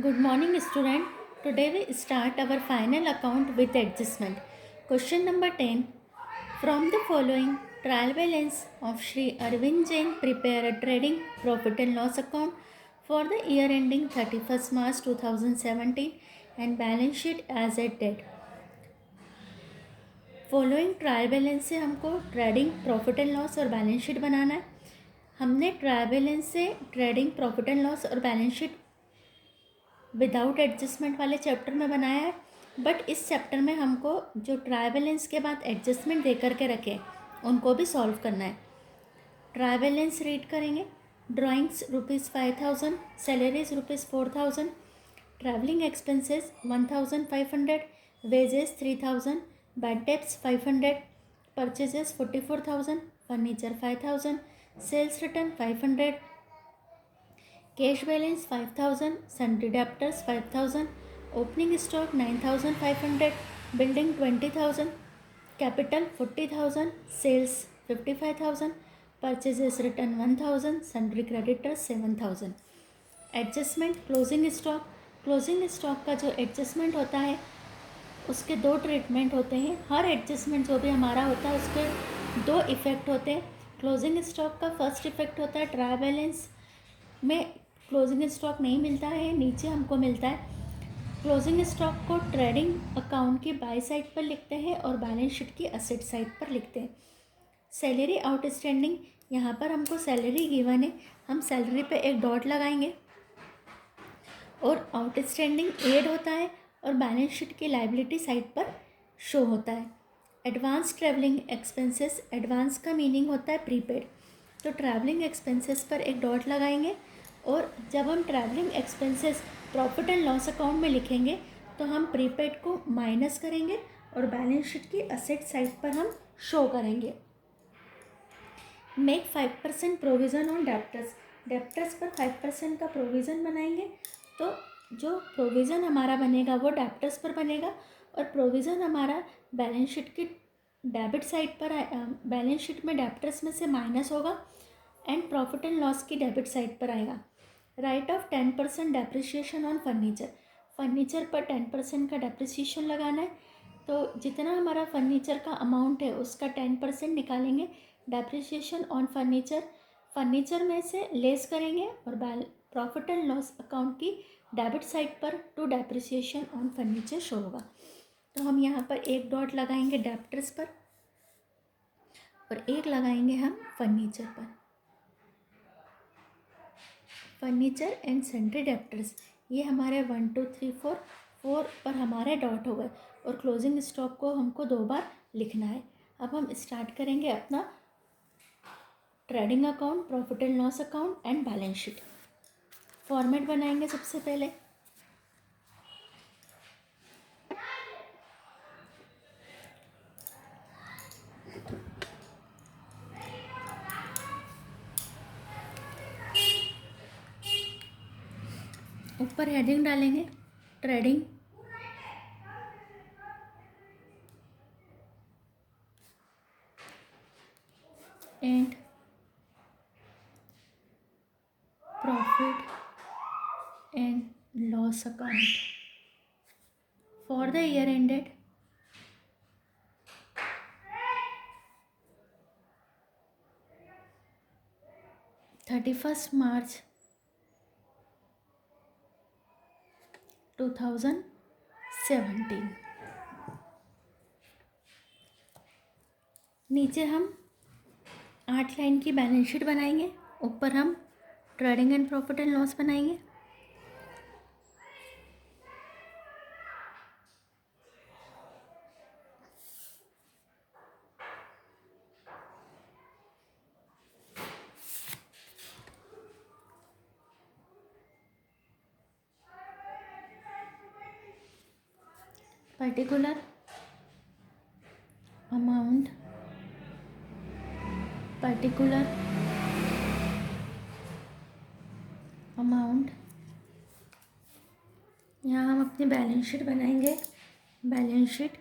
Good morning, student. Today we start our final account with adjustment. Question number 10. From the following trial balance of Shri Arvind Jain, prepare a trading profit and loss account for the year ending 31st March 2017 and balance sheet as at date. Following trial balance से हमको trading profit and loss और balance sheet बनाना है. हमने trial balance से trading profit and loss और balance sheet without adjustment वाले chapter में बनाया है, बट इस चैप्टर में हमको जो ट्रायल बैलेंस के बाद एडजस्टमेंट दे करके रखे उनको भी सॉल्व करना है. ट्रायल बैलेंस रीड करेंगे. Drawings ₹5,000, salaries ₹4,000, travelling expenses 1,500, wages 3,000, bad debts 500, purchases 44,000, furniture 5,000, sales return 500, cash balance 5,000, sundry debtors 5,000, opening stock 9,500, building 20,000, capital 40,000, sales 55,000, purchases return 1,000, sundry creditors 7,000. Adjustment closing stock का जो adjustment होता है उसके दो treatment होते हैं. हर adjustment जो भी हमारा होता है उसके दो इफ़ेक्ट होते हैं. क्लोजिंग स्टॉक का फर्स्ट इफ़ेक्ट होता है ट्रायल बैलेंस में क्लोजिंग स्टॉक नहीं मिलता है, नीचे हमको मिलता है. क्लोजिंग स्टॉक को ट्रेडिंग अकाउंट की बाय साइड पर लिखते हैं और बैलेंस शीट की असेट साइड पर लिखते हैं. सैलरी आउटस्टैंडिंग, यहाँ पर हमको सैलरी गिवन है, हम सैलरी पे एक डॉट लगाएंगे और आउटस्टैंडिंग एड होता है और बैलेंस शीट की लायबिलिटी साइड पर शो होता है. एडवांस ट्रैवलिंग एक्सपेंसेस, एडवांस का मीनिंग होता है प्रीपेड, तो ट्रैवलिंग एक्सपेंसेस पर एक डॉट लगाएंगे और जब हम travelling expenses profit and loss account में लिखेंगे तो हम प्रीपेड को माइनस करेंगे और बैलेंस शीट की असेट साइड पर हम शो करेंगे. Make 5% provision on debtors, debtors पर 5% का प्रोविज़न बनाएंगे. तो जो प्रोविज़न हमारा बनेगा वो डेप्टर्स पर बनेगा और प्रोविज़न हमारा बैलेंस शीट की डेबिट साइड पर, बैलेंस शीट में डेप्टर्स में से माइनस होगा एंड प्रॉफिट एंड लॉस की डेबिट साइड पर आएगा. Right of 10% depreciation on furniture, furniture पर 10% का डेप्रिसिएशन लगाना है. तो जितना हमारा फर्नीचर का अमाउंट है उसका 10% निकालेंगे डेप्रिसिएशन ऑन फर्नीचर, फर्नीचर में से लेस करेंगे और प्रॉफिट एंड लॉस अकाउंट की डेबिट साइड पर to depreciation on furniture show होगा. तो हम यहाँ पर एक डॉट लगाएंगे डेप्टर्स पर और एक लगाएंगे हम फर्नीचर पर. फर्नीचर एंड सन्ड्री डेप्टर्स, ये हमारे 1 2 3 4 पर हमारे डॉट हो गए और क्लोजिंग स्टॉक को हमको 2 बार लिखना है. अब हम स्टार्ट करेंगे अपना trading account, profit and loss account and balance sheet. Format बनाएंगे सबसे पहले. ऊपर हेडिंग डालेंगे trading, and profit and loss account for the year ended 31st March 2017. नीचे हम 8 लाइन की बैलेंस शीट बनाएंगे, ऊपर हम trading and profit and loss बनाएंगे. पर्टिकुलर अमाउंट, पर्टिकुलर अमाउंट, यहाँ हम अपनी बैलेंस शीट बनाएंगे. Balance sheet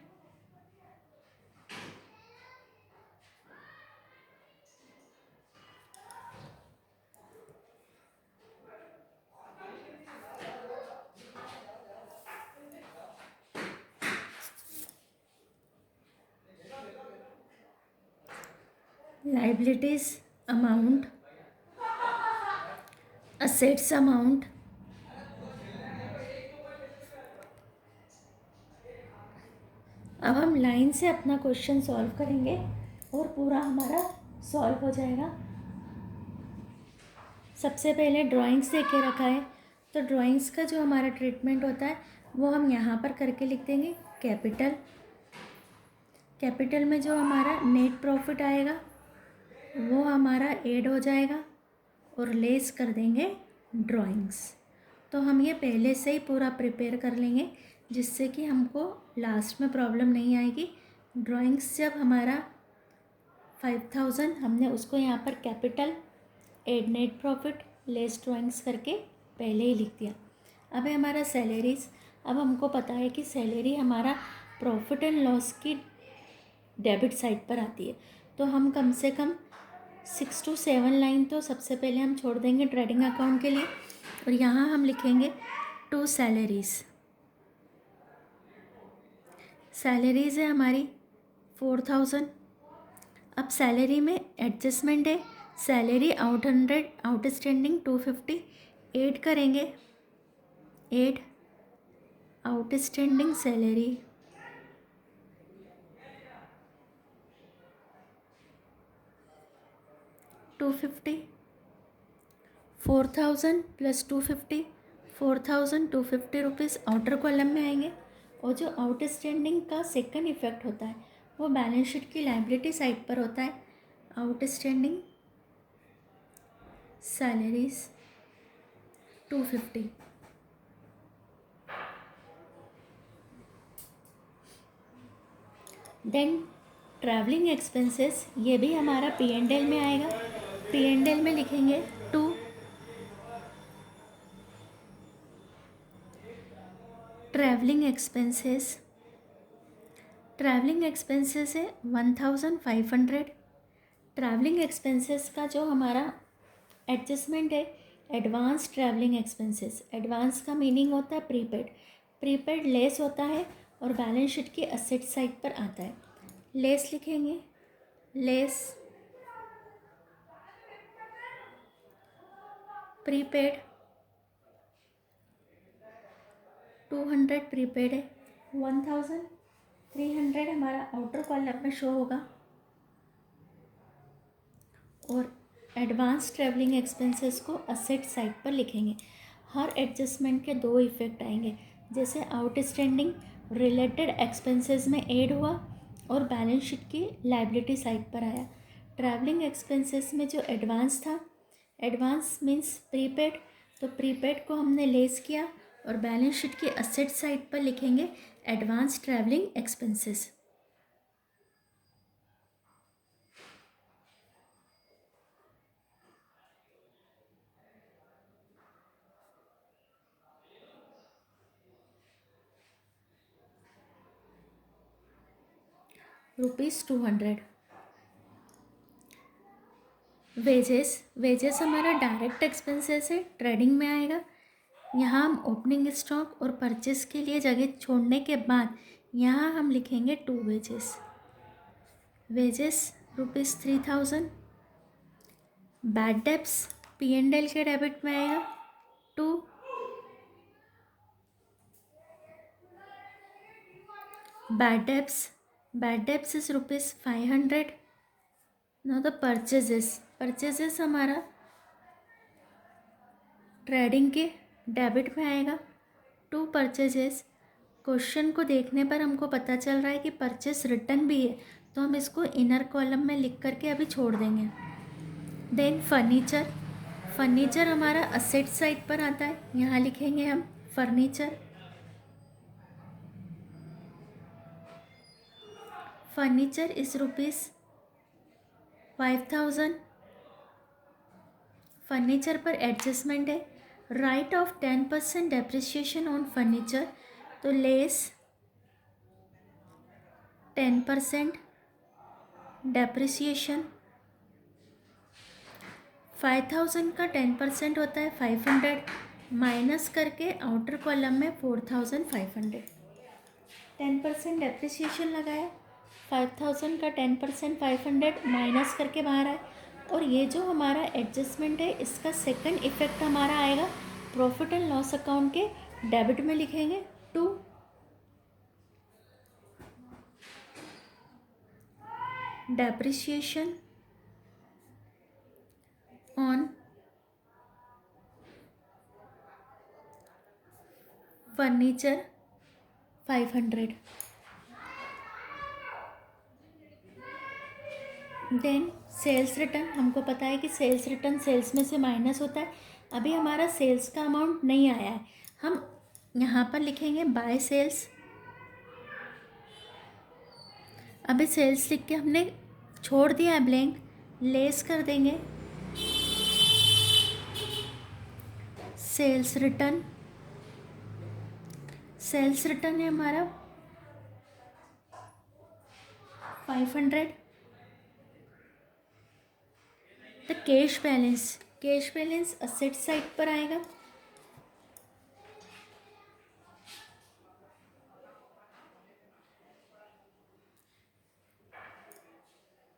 liabilities amount, assets amount, अब हम लाइन से अपना क्वेश्चन सॉल्व करेंगे और पूरा हमारा सॉल्व हो जाएगा। सबसे पहले ड्राइंग्स दे के रखा है, तो ड्राइंग्स का जो हमारा ट्रीटमेंट होता है वो हम यहाँ पर करके लिख देंगे कैपिटल। कैपिटल में जो हमारा नेट प्रॉफिट आएगा वो हमारा ऐड हो जाएगा और लेस कर देंगे ड्राइंग्स। तो हम ये पहले से ही पूरा प्रिपेयर कर लेंगे जिससे कि हमको लास्ट में प्रॉब्लम नहीं आएगी। ड्राइंग्स जब हमारा 5000 हमने उसको यहाँ पर capital add net profit less drawings करके पहले ही लिख दिया। अब है हमारा सैलरीज। अब हमको पता है कि सैलरी हमारा प्रॉफिट एंड लॉस की डेबिट साइड पर आती है, तो हम कम से कम 6 to 7 लाइन तो सबसे पहले हम छोड़ देंगे ट्रेडिंग अकाउंट के लिए, और यहाँ हम लिखेंगे 2 सैलरीज। सैलरीज है हमारी 4000। अब सैलरी में एडजस्टमेंट है, सैलरी आउटस्टैंडिंग 250 ऐड करेंगे, add outstanding salary 250, 4000 plus 250, 4250 rupees outer column में आएंगे। और जो आउटस्टैंडिंग का सेकंड इफेक्ट होता है वो बैलेंस शीट की लायबिलिटी साइड पर होता है। Outstanding salaries 250, then travelling expenses, ये भी हमारा P&L में आएगा। P&L में लिखेंगे 2 ट्रैवलिंग एक्सपेंसेस। ट्रैवलिंग एक्सपेंसेस है 1500। ट्रैवलिंग एक्सपेंसेस का जो हमारा एडजस्टमेंट है एडवांस ट्रैवलिंग एक्सपेंसेस। एडवांस का मीनिंग होता है प्रीपेड। प्रीपेड लेस होता है और बैलेंस शीट की असेट साइड पर आता है। लेस लिखेंगे, लेस प्रीपेड 200 प्रीपेड है, 1300 हमारा आउटर कॉलम में शो होगा। और एडवांस ट्रैवलिंग एक्सपेंसेस को असेट साइड पर लिखेंगे। हर एडजस्टमेंट के 2 इफ़ेक्ट आएंगे, जैसे आउटस्टैंडिंग रिलेटेड एक्सपेंसेस में ऐड हुआ और बैलेंस शीट की लायबिलिटी साइड पर आया। ट्रैवलिंग एक्सपेंसेस में जो एडवांस था, एडवांस मीन्स प्रीपेड, तो प्रीपेड को हमने लेस किया और बैलेंस शीट की असेट साइड पर लिखेंगे एडवांस ट्रैवलिंग एक्सपेंसेस। ₹200। वेजेस हमारा डायरेक्ट एक्सपेंसेस है, ट्रेडिंग में आएगा। यहाँ हम ओपनिंग स्टॉक और परचेस के लिए जगह छोड़ने के बाद यहाँ हम लिखेंगे 2 wages. Wages ₹3000। Bad debts P&L के डेबिट में आएगा 2। Bad debts is ₹500। Now the purchases हमारा ट्रेडिंग के डेबिट में आएगा 2 परचेजेस। क्वेश्चन को देखने पर हमको पता चल रहा है कि परचेस रिटर्न भी है, तो हम इसको इनर कॉलम में लिख करके अभी छोड़ देंगे। देन फर्नीचर हमारा असेट साइड पर आता है, यहाँ लिखेंगे हम फर्नीचर इज ₹5000। फर्नीचर पर एडजस्टमेंट है, right of 10% depreciation on furniture, तो लेस 10% डेप्रिसिएशन। 5000 का 10% होता है 500, माइनस करके आउटर कॉलम में 4500। 10% डेप्रिसिएशन लगाया, 5,000 का 10% 500 माइनस करके बाहर आए। और ये जो हमारा एडजस्टमेंट है इसका सेकंड इफेक्ट हमारा आएगा प्रॉफिट एंड लॉस अकाउंट के डेबिट में लिखेंगे 2 depreciation on furniture 500। Then sales return, हमको पता है कि सेल्स रिटर्न सेल्स में से माइनस होता है। अभी हमारा सेल्स का अमाउंट नहीं आया है, हम यहाँ पर लिखेंगे बाय सेल्स। अभी सेल्स लिख के हमने छोड़ दिया है ब्लैंक, लेस कर देंगे सेल्स रिटर्न। सेल्स रिटर्न है हमारा 500। The cash balance asset side पर आएगा।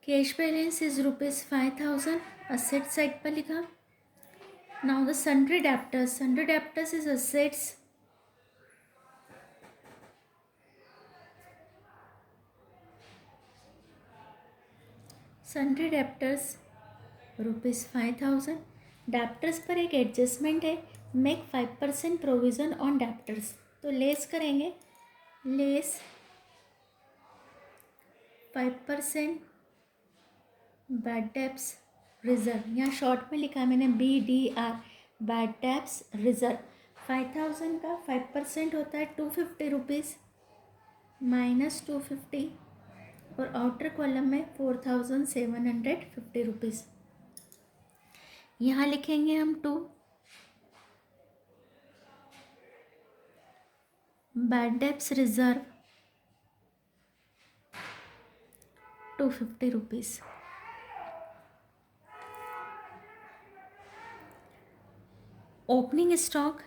Cash balance is ₹5,000 asset side पर लिखा। Now the sundry debtors is assets. Sundry debtors ₹5,000। Debtors पर एक एडजस्टमेंट है, मेक 5% प्रोविज़न ऑन डेप्टर्स, तो लेस करेंगे, लेस 5% बैड डेब्ट्स रिजर्व, यहाँ शॉर्ट में लिखा है मैंने BDR, बैड डेब्ट्स रिजर्व। 5,000 का 5% होता है ₹250 माइनस 250, और आउटर कॉलम में ₹4,750। यहाँ लिखेंगे हम 2 bad debts reserve ₹250। Opening stock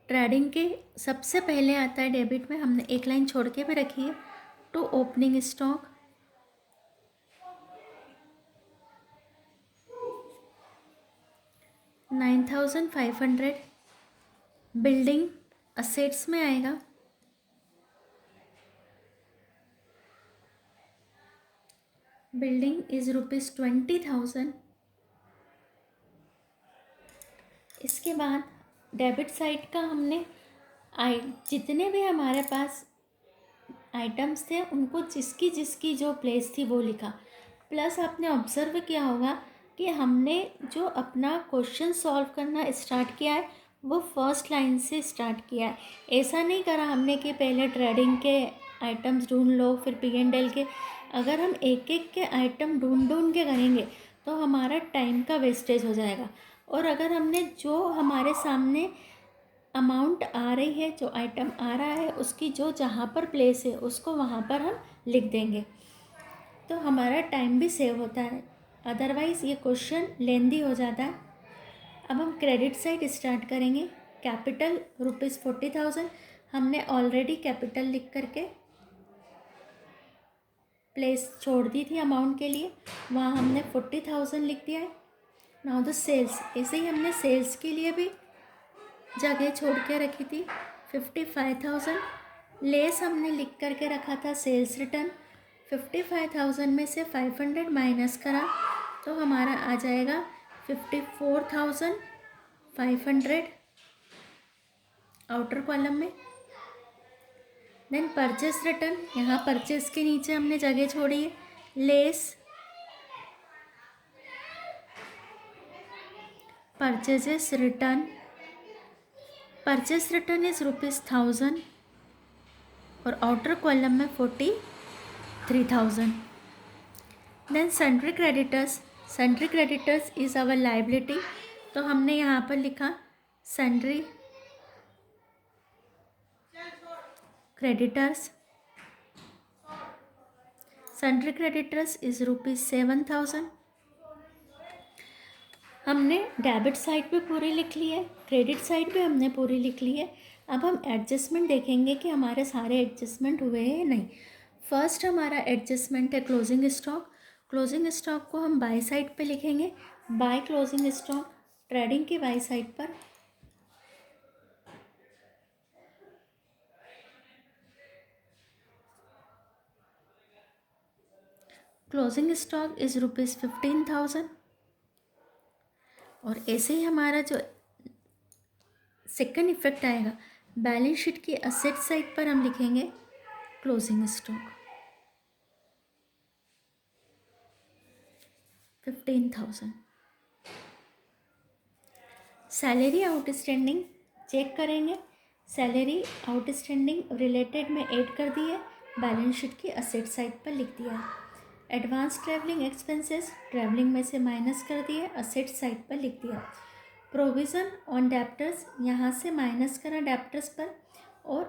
trading के सबसे पहले आता है डेबिट में, हमने एक लाइन छोड़ के भी रखी है। To opening stock $9,500। Building assets में आएगा, बिल्डिंग इज ₹20,000। इसके बाद डेबिट साइड का हमने जितने भी हमारे पास आइटम्स थे उनको जिसकी जिसकी जो प्लेस थी वो लिखा। प्लस आपने ऑब्ज़र्व किया होगा कि हमने जो अपना क्वेश्चन सॉल्व करना स्टार्ट किया है वो फर्स्ट लाइन से स्टार्ट किया है। ऐसा नहीं करा हमने कि पहले ट्रेडिंग के आइटम्स ढूंढ लो फिर P&L के। अगर हम एक एक के आइटम ढूंढ के करेंगे तो हमारा टाइम का वेस्टेज हो जाएगा। और अगर हमने जो हमारे सामने अमाउंट आ रही है, जो आइटम आ रहा है, उसकी जो जहाँ पर प्लेस है उसको वहाँ पर हम लिख देंगे, तो हमारा टाइम भी सेव होता है। अदरवाइज़ ये क्वेश्चन लेंदी हो जाता है। अब हम क्रेडिट साइड स्टार्ट करेंगे। कैपिटल ₹40,000, हमने ऑलरेडी कैपिटल लिख करके प्लेस छोड़ दी थी अमाउंट के लिए, वहाँ हमने 40,000 लिख दिया है। नाउ द सेल्स, ऐसे ही हमने सेल्स के लिए भी जगह छोड़ के रखी थी 55,000। लेस हमने लिख करके रखा था सेल्स रिटर्न। 55,000 में से 500 माइनस करा तो हमारा आ जाएगा 54,500 आउटर कॉलम में। देन परचेस रिटर्न, यहाँ परचेस के नीचे हमने जगह छोड़ी है, less purchases return. Purchase return is ₹1,000 और आउटर कॉलम में 43,000। Then sundry creditors is our liability, तो हमने यहाँ पर लिखा सन्ड्री क्रेडिटर्स इज़ ₹7,000। हमने डेबिट साइड पे पूरी लिख ली है, क्रेडिट साइड पे हमने पूरी लिख ली है। अब हम एडजस्टमेंट देखेंगे कि हमारे सारे एडजस्टमेंट हुए हैं नहीं। फर्स्ट हमारा एडजस्टमेंट है क्लोजिंग स्टॉक। क्लोजिंग स्टॉक को हम बाय साइड पे लिखेंगे, बाय क्लोजिंग स्टॉक, ट्रेडिंग की बाय साइड पर। Closing stock is ₹15,000। और ऐसे ही हमारा जो सेकंड इफेक्ट आएगा, बैलेंस शीट की असेट साइड पर हम लिखेंगे closing stock 15,000। Salary outstanding check करेंगे, सैलरी आउटस्टैंडिंग रिलेटेड में ऐड कर दी है, बैलेंस शीट की असेट साइड पर लिख दिया है। एडवांस ट्रैवलिंग एक्सपेंसेस ट्रैवलिंग में से माइनस कर दिए, असेट साइड पर लिख दिया। प्रोविज़न ऑन डेप्टर्स यहाँ से माइनस करा डेप्टर्स पर, और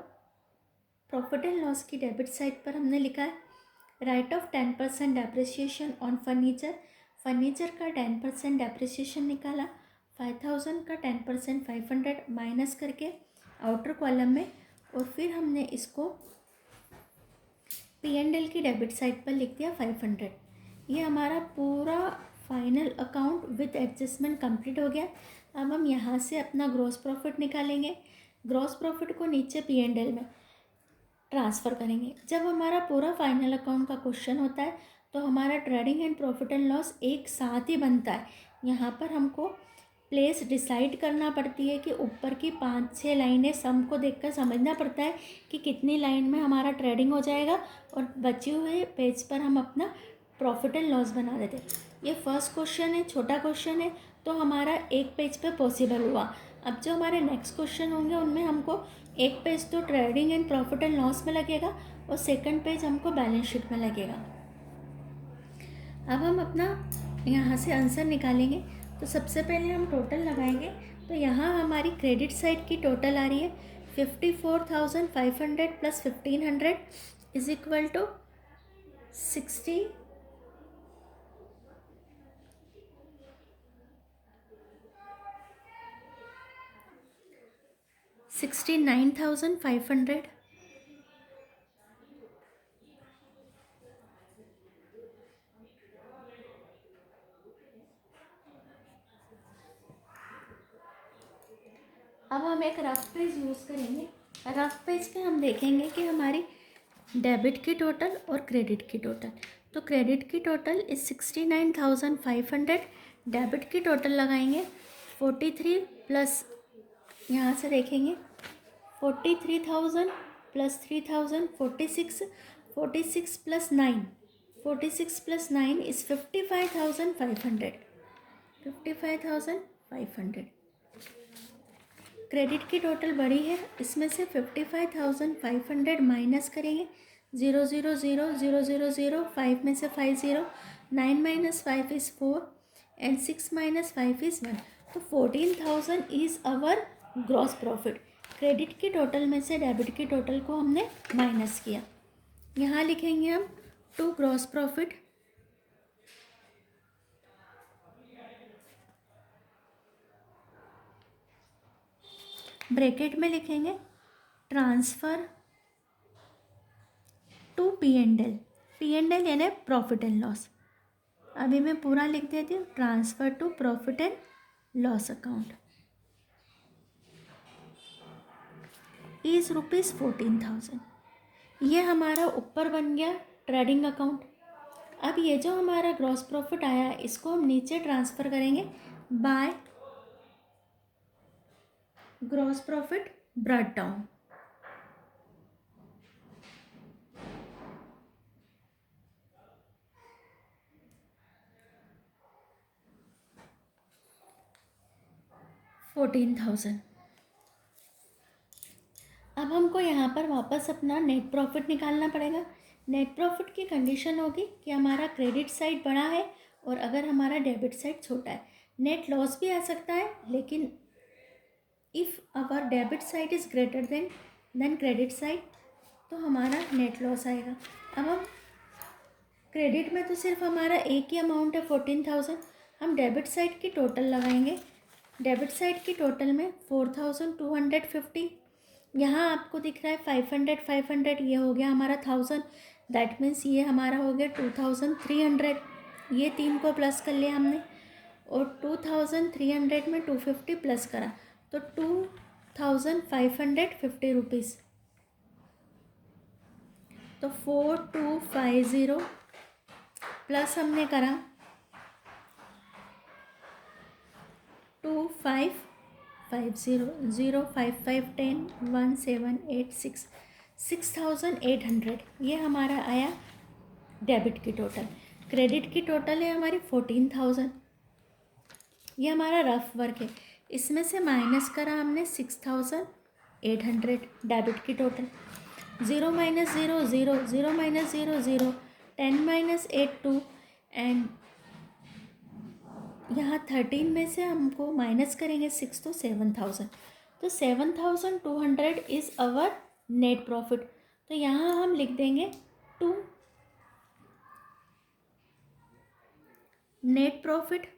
प्रॉफिट एंड लॉस की डेबिट साइड पर हमने लिखा है right of 10% depreciation on furniture. Furniture का 10% डेप्रिसिएशन निकाला, 5,000 का 10% 500 माइनस करके आउटर कॉलम में, और फिर हमने इसको P&L की डेबिट साइड पर लिख दिया 500। ये हमारा पूरा final account with adjustment complete हो गया। अब हम यहाँ से अपना ग्रॉस प्रॉफिट निकालेंगे। ग्रॉस प्रॉफिट को नीचे P&L में ट्रांसफ़र करेंगे। जब हमारा पूरा फाइनल अकाउंट का क्वेश्चन होता है तो हमारा trading and profit and loss एक साथ ही बनता है। यहाँ पर हमको प्लेस डिसाइड करना पड़ती है कि ऊपर की 5-6 लाइनें सम को देखकर समझना पड़ता है कि कितनी लाइन में हमारा ट्रेडिंग हो जाएगा, और बचे हुए पेज पर हम अपना प्रॉफिट एंड लॉस बना देते। ये फर्स्ट क्वेश्चन है, छोटा क्वेश्चन है, तो हमारा एक पेज पे पॉसिबल हुआ। अब जो हमारे नेक्स्ट क्वेश्चन होंगे उनमें हमको एक पेज तो trading and profit and loss में लगेगा और सेकंड पेज हमको बैलेंस शीट में लगेगा। अब हम अपना यहाँ से आंसर निकालेंगे। तो सबसे पहले हम टोटल लगाएंगे। तो यहाँ हमारी क्रेडिट साइड की टोटल आ रही है 54,500 प्लस 1,500 इज इक्वल टू 69,500। अब हम एक रफ पेज यूज़ करेंगे। रफ पेज पे हम देखेंगे कि हमारी डेबिट की टोटल और क्रेडिट की टोटल। तो क्रेडिट की टोटल इज 69,500, डेबिट की टोटल लगाएंगे 43 प्लस, यहाँ से देखेंगे 43,000 plus 3,000 46, 46 plus 9, 46 plus 9 is 55,500, 55,500। Credit की टोटल बड़ी है, इसमें से 55,500 माइनस करेंगे, 0 0 0 0 0 0, 5 में से 5 0, 9 minus 5 is 4 and 6 minus 5 is 1। तो 14,000 is our gross profit. Credit की टोटल में से डेबिट की टोटल को हमने माइनस किया। यहाँ लिखेंगे हम टू ग्रॉस प्रॉफिट ब्रैकेट में लिखेंगे ट्रांसफ़र टू P&L, P&L यानी प्रॉफिट एंड लॉस। अभी मैं पूरा लिख देती हूँ, transfer to profit and loss account is ₹14,000। ये हमारा ऊपर बन गया ट्रेडिंग अकाउंट। अब ये जो हमारा ग्रॉस प्रॉफिट आया इसको हम नीचे ट्रांसफ़र करेंगे by gross profit brought down. $14,000। अब हमको यहाँ पर वापस अपना नेट प्रॉफिट निकालना पड़ेगा। नेट प्रॉफिट की कंडीशन होगी कि हमारा क्रेडिट साइड बड़ा है और अगर हमारा डेबिट साइड छोटा है। नेट लॉस भी आ सकता है, लेकिन if our debit side is greater than credit side तो हमारा नेट लॉस आएगा। अब हम क्रेडिट में तो सिर्फ हमारा एक ही अमाउंट है 14,000, हम डेबिट साइड की टोटल लगाएंगे। डेबिट साइड की टोटल में 4,250 यहाँ आपको दिख रहा है 500 500, ये हो गया हमारा 1000, दैट मीन्स ये हमारा हो गया 2300। ये 3 को प्लस कर लिया हमने, और 2300 में 250 प्लस करा तो 2550 रुपीज़। तो 4250 प्लस हमने करा 2550, 05510 1786, 6800, ये हमारा आया डेबिट की टोटल। क्रेडिट की टोटल है हमारी 14000। ये हमारा रफ वर्क है, इसमें से माइनस करा हमने 6800 डेबिट की total. 0 minus 0 0, 0 minus 0 0, 10 minus 8 2, and यहाँ 13 में से हमको माइनस करेंगे 6 तो 7000। तो 7200 इज़ अवर नेट प्रॉफिट। तो यहाँ हम लिख देंगे 2 नेट प्रॉफिट,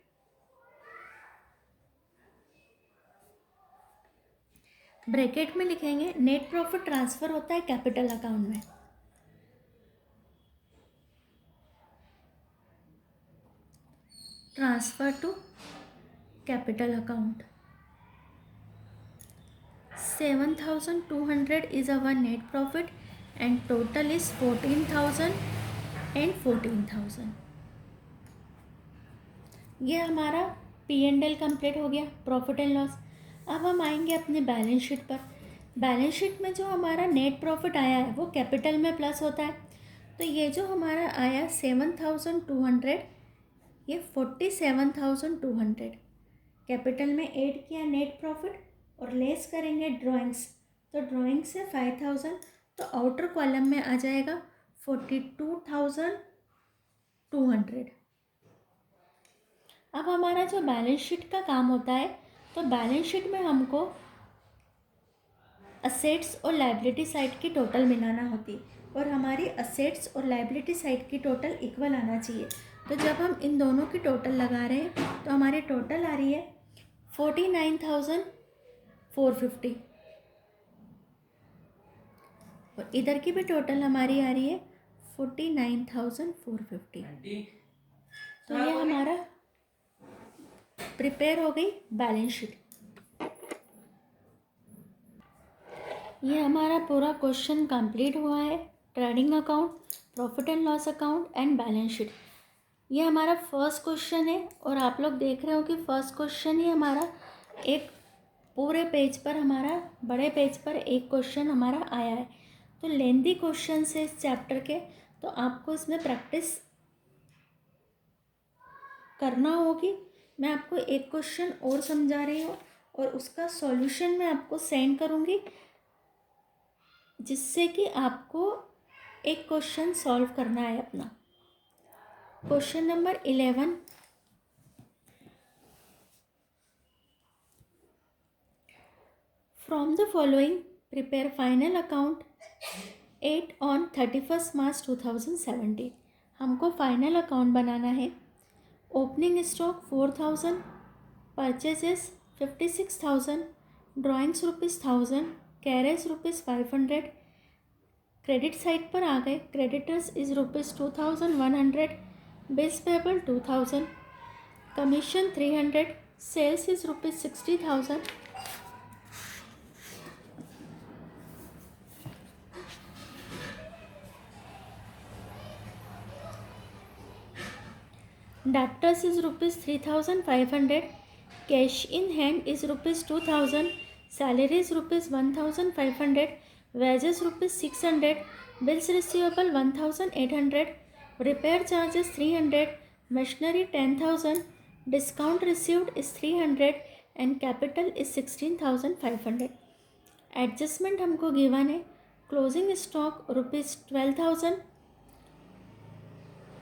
ब्रैकेट में लिखेंगे नेट प्रॉफिट ट्रांसफ़र होता है कैपिटल अकाउंट में। Transfer to capital account. 7200 is our net profit and total is 14,000 and 14,000। ये हमारा P&L कंप्लीट हो गया, प्रॉफिट एंड लॉस। अब हम आएंगे अपने बैलेंस शीट पर। बैलेंस शीट में जो हमारा नेट प्रॉफिट आया है वो कैपिटल में प्लस होता है। तो ये जो हमारा आया 7200, ये 47,200 कैपिटल में ऐड किया नेट प्रॉफिट, और लेस करेंगे ड्राइंग्स, तो ड्राइंग से 5000, तो आउटर कॉलम में आ जाएगा 42,200। अब हमारा जो बैलेंस शीट का काम होता है, तो बैलेंस शीट में हमको असेट्स और लायबिलिटी साइड की टोटल मिलाना होती है, और हमारी असेट्स और लायबिलिटी साइड की टोटल इक्वल आना चाहिए। तो जब हम इन दोनों की टोटल लगा रहे हैं तो हमारी टोटल आ रही है 49,450, और इधर की भी टोटल हमारी आ रही है 49,450। तो ये हमारा प्रिपेयर हो गई बैलेंस शीट। ये हमारा पूरा क्वेश्चन कंप्लीट हुआ है। Trading account, profit and loss account and balance sheet, ये हमारा फर्स्ट क्वेश्चन है। और आप लोग देख रहे हो कि फर्स्ट क्वेश्चन ही हमारा एक पूरे पेज पर, हमारा बड़े पेज पर एक क्वेश्चन हमारा आया है। तो लेंथी क्वेश्चन है इस चैप्टर के, तो आपको इसमें प्रैक्टिस करना होगी। मैं आपको एक क्वेश्चन और समझा रही हूँ, और उसका सॉल्यूशन मैं आपको सेंड करूँगी, जिससे कि आपको एक क्वेश्चन सॉल्व करना है अपना। Question number 11, from the following prepare final account 8 on 31st March 2017। हमको फाइनल अकाउंट बनाना है। Opening stock 4000, purchases 56,000, drawings ₹1000, carriage ₹500। Credit side पर आ गए, creditors is ₹2100, bills payable 2000, commission 300, sales is ₹60,000। Debtors is ₹3,500, cash in hand is ₹2,000, salary is ₹1,500, wages ₹600, bills receivable 1,800, repair charges 300, machinery 10,000, discount received is 300 and capital is 16,500। Adjustment हमको given है। Closing stock ₹12,000।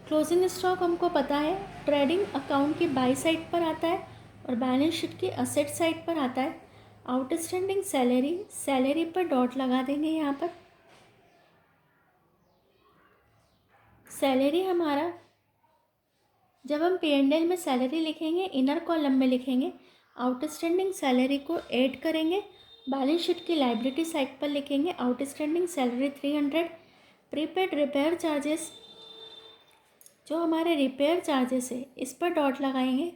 Closing stock हमको पता है trading account की by side पर आता है और बैलेंस शीट की असेट साइड पर आता है। आउटस्टैंडिंग सैलरी, सैलरी पर डॉट लगा देंगे यहाँ पर। सैलरी हमारा, जब हम P&L में सैलरी लिखेंगे इनर कॉलम में लिखेंगे, आउटस्टैंडिंग सैलरी को ऐड करेंगे बैलेंस शीट की लाइबिलिटी साइड पर लिखेंगे outstanding salary 300, prepaid repair charges, जो हमारे रिपेयर चार्जेस है इस पर डॉट लगाएंगे।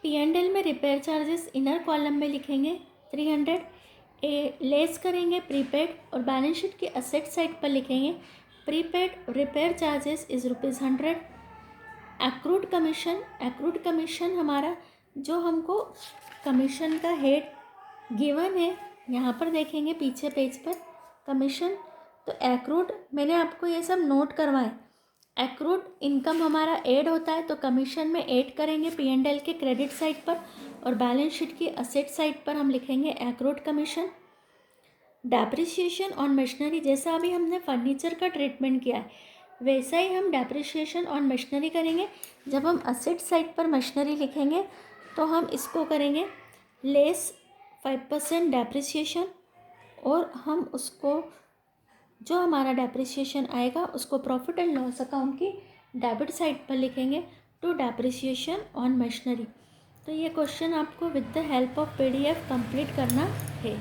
P&L में रिपेयर चार्जेस इनर कॉलम में लिखेंगे 300, लेस करेंगे प्रीपेड और बैलेंस शीट की असेट साइड पर लिखेंगे prepaid repair charges is ₹100। Accrued commission हमारा जो हमको कमीशन का हेड गिवन है, यहाँ पर देखेंगे पीछे पेज पर कमीशन, तो एक्रूड मैंने आपको ये सब नोट करवाए। एक्रूड इनकम हमारा ऐड होता है तो कमीशन में ऐड करेंगे P&L के क्रेडिट साइड पर, और बैलेंस शीट की असेट साइड पर हम लिखेंगे accrued commission. Depreciation on machinery, जैसा अभी हमने फर्नीचर का ट्रीटमेंट किया है वैसा ही हम डेप्रिसिएशन ऑन मशीनरी करेंगे। जब हम असेट साइड पर मशीनरी लिखेंगे तो हम इसको करेंगे लेस 5% डेप्रिसिएशन, और हम उसको जो हमारा डेप्रिसिएशन आएगा उसको प्रॉफिट एंड लॉस अकाउंट की डेबिट साइड पर लिखेंगे टू डेप्रिसिएशन ऑन मशीनरी। तो ये क्वेश्चन आपको with the help of PDF complete करना है।